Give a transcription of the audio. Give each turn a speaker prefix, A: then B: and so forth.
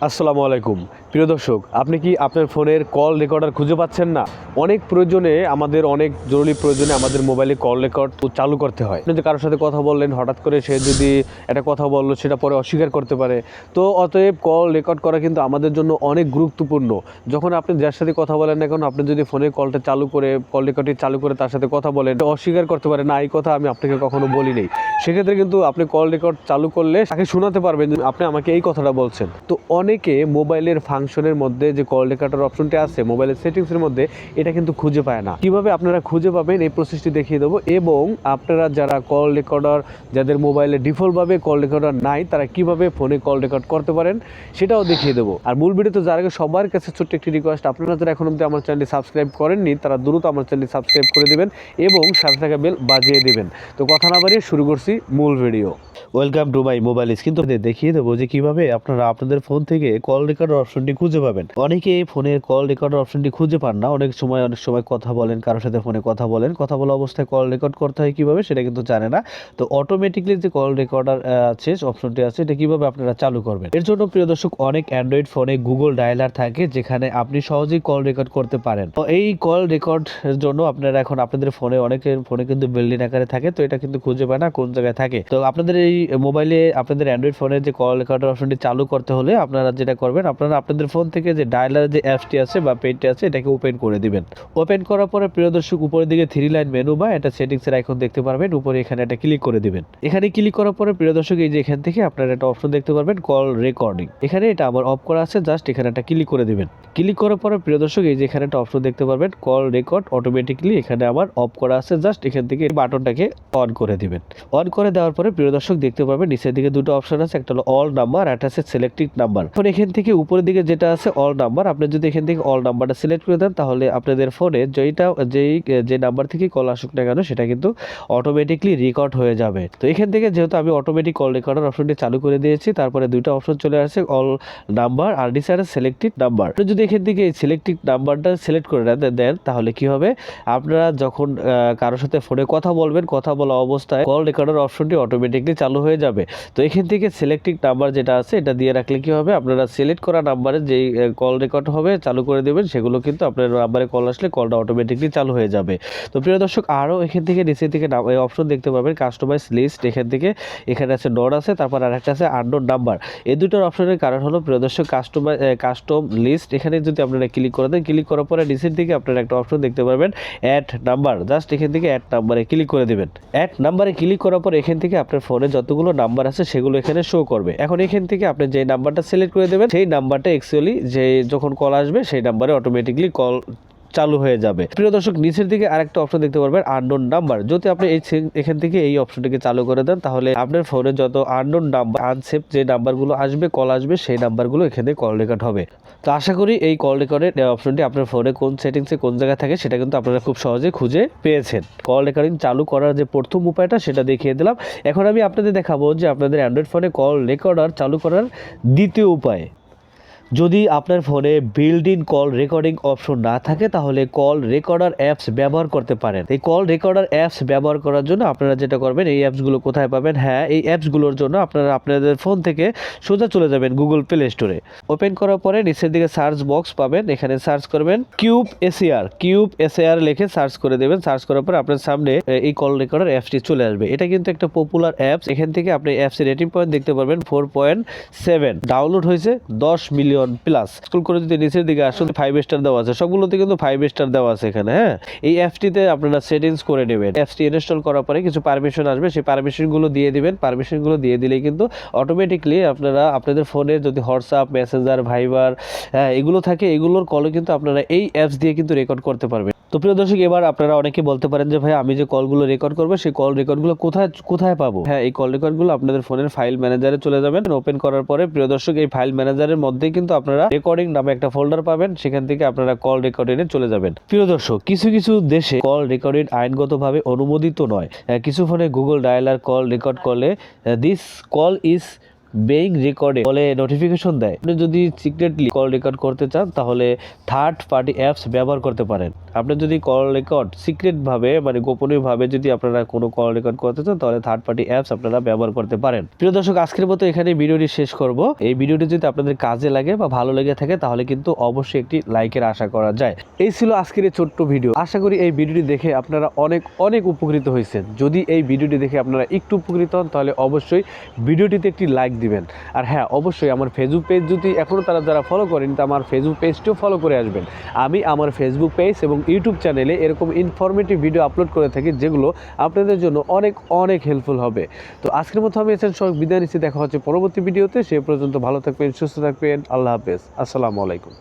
A: আসসালামু আলাইকুম প্রিয় দর্শক, আপনি কি আপনার ফোনের কল রেকর্ডার খুঁজে পাচ্ছেন না? অনেক প্রয়োজনে অনেক জরুরি প্রয়োজনে আমাদের মোবাইলে কল রেকর্ড চালু করতে হয়। আপনি যদি কারোর সাথে কথা বললেন, হঠাৎ করে সে যদি একটা কথা বললো সেটা পরে অস্বীকার করতে পারে। তো অতএব কল রেকর্ড করা কিন্তু আমাদের জন্য অনেক গুরুত্বপূর্ণ। যখন আপনি যার সাথে কথা বলেন না কেন, আপনি যদি ফোনের কলটা চালু করে কল রেকর্ডটি চালু করে তার সাথে কথা বলেন, অস্বীকার করতে পারে না এই কথা আমি আপনাকে কখনো বলি নেই। সেক্ষেত্রে কিন্তু আপনি কল রেকর্ড চালু করলে তাকে শোনাতে পারবেন যে আপনি আমাকে এই কথাটা বলছেন। তো অনেকে মোবাইলের ফাংশনের মধ্যে যে কল রেকর্ডার অপশনটি আছে মোবাইলের সেটিংসের মধ্যে, এটা কিন্তু খুঁজে পায় না। কিভাবে আপনারা খুঁজে পাবেন এই প্রসেসটি দেখিয়ে দেবো, এবং আপনারা যারা কল রেকর্ডার, যাদের মোবাইলে ডিফল্টভাবে কল রেকর্ডার নাই, তারা কিভাবে ফোনে কল রেকর্ড করতে পারেন সেটাও দেখিয়ে দেবো। আর মূল ভিডিওতে যার আগে সবার কাছে ছোট্ট একটি রিকোয়েস্ট, আপনারা যারা এখন অবধি আমার চ্যানেলটি সাবস্ক্রাইব করেননি তারা দ্রুত আমার চ্যানেলটি সাবস্ক্রাইব করে দেবেন এবং সাথে থাকা বেল বাজিয়ে দেবেন। তো কথা না বাড়িয়ে শুরু করছি মূল video. Welcome to my mobile. কিন্তু দেখিয়ে দেবো যে কিভাবে আপনারা আপনাদের ফোন থেকে কল রেকর্ডার অপশনটি খুঁজে পাবেন। অনেকে ফোনের কল রেকর্ডার অপশনটি খুঁজে পান না, অনেক সময় কথা বলেন, কারোর সাথে ফোনে কথা বলেন, কথা বলা অবস্থায় কল রেকর্ড করতে হয় কিভাবে সেটা কিন্তু জানে না। তো অটোমেটিকলি যে কল রেকর্ডার আছে অপশনটি আছে, এটা কিভাবে আপনারা চালু করবেন। এর জন্য প্রিয় দর্শক, অনেক অ্যান্ড্রয়েড ফোনে গুগল ডায়ালার থাকে যেখানে আপনি সহজেই কল রেকর্ড করতে পারেন। তো এই কল রেকর্ড এর জন্য আপনারা এখন আপনাদের ফোনে, অনেকের ফোনে কিন্তু বিল্ডিং আকারে থাকে, তো এটা কিন্তু খুঁজে পায় না কোন জায়গায় থাকে। তো আপনাদের এই মোবাইলে আপনাদের অ্যান্ড্রয়েড ফোনে যে কল রেকর্ডার অপশনটি চালু করতে হলে আপনারা যেটা করবেন, আপনারা আপনাদের ফোন থেকে যে ডায়ালার যে অ্যাপসটি আছে বা পেজটি আছে এটাকে ওপেন করে দিবেন। ওপেন করার পরে প্রিয় দর্শক, উপরের দিকে 3 লাইন মেনু বা এটা সেটিংসের আইকন দেখতে পারবেন, উপরে এখানে এটা ক্লিক করে দিবেন। এখানে ক্লিক করার পরে প্রিয় দর্শক, এই যে এখান থেকে আপনারা একটা অপশন দেখতে পারবেন কল রেকর্ডিং, এখানে এটা আমার অফ করা আছে, জাস্ট এখানে একটা ক্লিক করে দিবেন। ক্লিক করার পরে প্রিয় দর্শক, এই যে এখানে একটা অপশন দেখতে পারবেন কল রেকর্ড অটোমেটিকলি, এখানে আমার অফ করা আছে, জাস্ট এখান থেকে বাটনটাকে অন করে দিবেন। অন করে দেওয়ার পরে প্রিয় দর্শক দেখতে পারবেন নিচের দিকে দুটো অপশন আছে, একটা হলো অল নাম্বার আর একটা আছে সিলেক্টেড নাম্বার। এখন এখান থেকে উপরের দিকে যেটা আছে অল নাম্বার, আপনি যদি এখান থেকে অল নাম্বারটা সিলেক্ট করে দেন তাহলে আপনাদের ফোনে যে নাম্বার থেকে কল আসুক না কেন সেটা কিন্তু অটোমেটিকলি রেকর্ড হয়ে যাবে। তো এখান থেকে যেহেতু আমি অটোমেটিক কল রেকর্ডার অপশনটি চালু করে দিয়েছি, তারপরে দুইটা অপশন চলে আসছে অল নাম্বার আর নিচে আছে সিলেক্টেড নাম্বার। যদি এখান থেকে এই সিলেক্টেড নাম্বারটা সিলেক্ট করে দেন তাহলে কি হবে, আপনারা যখন কারোর সাথে ফোনে কথা বলবেন, কথা বলা অবস্থায় কল রেকর্ডার অপশনটি অটোমেটিকলি চালু হয়ে যাবে। তো এখান থেকে সিলেক্টেড নাম্বার যেটা আছে এটা দিয়ে রাখলে কি হবে, আপনারা সিলেক্ট করা নাম্বারে যেই কল রেকর্ড হবে চালু করে দেবেন, সেগুলো কিন্তু আপনার নাম্বারে কল আসলে কলটা অটোমেটিকলি চালু হয়ে যাবে। তো প্রিয় দর্শক, আরও এখান থেকে নিচের দিকে অপশন দেখতে পাবেন কাস্টমাইজ লিস্ট, এখানে আছে নন আছে, তারপর আরেকটা আছে আননোন নাম্বার। এই দুটোর অপশনের কারণ হলো প্রিয় দর্শক, কাস্টম লিস্ট, এখানে যদি আপনারা ক্লিক করে দেন, ক্লিক করার পরে নিচের দিকে আপনারা একটা অপশন দেখতে পারবেন অ্যাড নাম্বার, জাস্ট এখান থেকে অ্যাড নাম্বারে ক্লিক করে দেবেন। অ্যাড নাম্বারে ক্লিক করার পর এখান থেকে আপনার ফোনে যতগুলো নাম্বার আছে সেগুলো এখানে শো করবে। এখন এখান থেকে আপনি যে নাম্বারটা সিলেক্ট করে দেবেন সেই নাম্বারটা অ্যাকচুয়ালি যে যখন কল আসবে সেই নাম্বারে অটোমেটিকলি কল চালু হয়ে যাবে। প্রিয় দর্শক, নিচের দিকে আরেকটা অপশন দেখতে পারবেন আননোন নাম্বার। যদি আপনি এখান থেকে এই অপশনটিকে চালু করে দেন তাহলে আপনার ফোনে যত আননোন নাম্বার, আনসেভ যে নাম্বারগুলো আসবে, কল আসবে, সেই নাম্বারগুলো এখানে কল রেকর্ড হবে। তো আশা করি এই কল রেকর্ডের অপশনটি আপনার ফোনে কোন সেটিংসে কোন জায়গায় থাকে সেটা কিন্তু আপনারা খুব সহজে খুঁজে পেয়েছেন। কল রেকর্ডিং চালু করার যে প্রথম উপায়টা সেটা দেখিয়ে দিলাম। এখন আমি আপনাদের দেখাবো যে আপনাদের অ্যান্ড্রয়েড ফোনে কল রেকর্ডার চালু করার দ্বিতীয় উপায়। যদি আপনার ফোনে build in call recording option না থাকে তাহলে কল রেকর্ডার অ্যাপস ব্যবহার করতে পারেন। এই কল রেকর্ডার অ্যাপস ব্যবহার করার জন্য আপনারা যেটা করবেন, এই অ্যাপসগুলো কোথায় পাবেন, হ্যাঁ এই অ্যাপসগুলোর জন্য আপনারা আপনাদের ফোন থেকে সোজা চলে যাবেন গুগল প্লে স্টোরে। ওপেন করার পরে নিচের দিকে সার্চ বক্স পাবেন, এখানে সার্চ করবেন কিউব এসএআর লিখে সার্চ করে দেবেন। সার্চ করার পর আপনার সামনে এই কল রেকর্ডার অ্যাপসটি চলে আসবে। এটা কিন্তু একটা পপুলার অ্যাপস। এখান থেকে আপনি অ্যাপসের রেটিং পয়েন্ট দেখতে পারবেন 4.7, ডাউনলোড হয়েছে 10 মিলিয়ন প্লাস। স্ক্রল করে যদি নিচের দিকে আসুন 5 স্টার দেওয়া আছে, সবগুলোতে কিন্তু 5 স্টার দেওয়া আছে এখানে। হ্যাঁ, এই অ্যাপসটিতে আপনারা সেটিংস করে নেবেন। অ্যাপসটি ইনস্টল করার পরে কিছু পারমিশন আসবে, সেই পারমিশনগুলো দিয়ে দিবেন। পারমিশনগুলো দিয়ে দিলেই কিন্তু অটোমেটিকলি আপনারা আপনাদের ফোনে যদি হোয়াটসঅ্যাপ, মেসেঞ্জার, ভাইবার এগুলো থাকে, এগুলোর কলে কিন্তু আপনারা এই অ্যাপস দিয়ে কিন্তু রেকর্ড করতে পারবেন। তো প্রিয় দর্শক, এবার আপনারা অনেকে বলতে পারেন যে ভাই আমি যে কলগুলো রেকর্ড করবো সেই কল রেকর্ডগুলো কোথায় পাবো? হ্যাঁ, এই কল রেকর্ডগুলো আপনাদের ফোনের ফাইল ম্যানেজারে চলে যাবেন। ওপেন করার পরে প্রিয় দর্শক, এই ফাইল ম্যানেজারের মধ্যেই কিন্তু আপনারা রেকর্ডিং নামে একটা ফোল্ডার পাবেন, সেখান থেকে আপনারা কল রেকর্ডিংয়ে চলে যাবেন। প্রিয় দর্শক, কিছু দেশে কল রেকর্ডিং আইনগতভাবে অনুমোদিত নয়। কিছু ফোনে গুগল ডায়ালার কল রেকর্ড করলে দিস কল ইজ বেইং রেকর্ডে কলে নোটিফিকেশন দেয়। আপনি যদি সিক্রেটলি কল রেকর্ড করতে চান তাহলে থার্ড পার্টি অ্যাপস ব্যবহার করতে পারেন। আপনি যদি কল রেকর্ড সিক্রেটভাবে মানে গোপনীয়ভাবে যদি আপনারা কোনো কল রেকর্ড করতে চান তাহলে থার্ড পার্টি অ্যাপস আপনারা ব্যবহার করতে পারেন। প্রিয় দর্শক, আজকের মতো এখানে ভিডিওটি শেষ করব। এই ভিডিওটি যদি আপনাদের কাজে লাগে বা ভালো লেগে থাকে তাহলে কিন্তু অবশ্যই একটি লাইকের আশা করা যায়। এই ছিল আজকের এই ছোট্ট ভিডিও। আশা করি এই ভিডিওটি দেখে আপনারা অনেক অনেক উপকৃত হয়েছেন। যদি এই ভিডিওটি দেখে আপনারা একটু উপকৃত হন তাহলে অবশ্যই ভিডিওটিতে একটি লাইক দিবেন। আর হ্যাঁ, অবশ্যই আমার ফেসবুক পেজ যদি এখনও তারা যারা ফলো করেন তা আমার ফেসবুক পেজটিও ফলো করে আসবেন। আমি আমার ফেসবুক পেজ এবং ইউটিউব চ্যানেলে এরকম ইনফরমেটিভ ভিডিও আপলোড করে থাকি যেগুলো আপনাদের জন্য অনেক অনেক হেল্পফুল হবে। তো আজকের মতো আমি এসেন সবাই বিদায় নিচ্ছি। দেখা হচ্ছে পরবর্তী ভিডিওতে। সে পর্যন্ত ভালো থাকবেন, সুস্থ থাকবেন। আল্লাহ হাফেজ। আসসালামু আলাইকুম।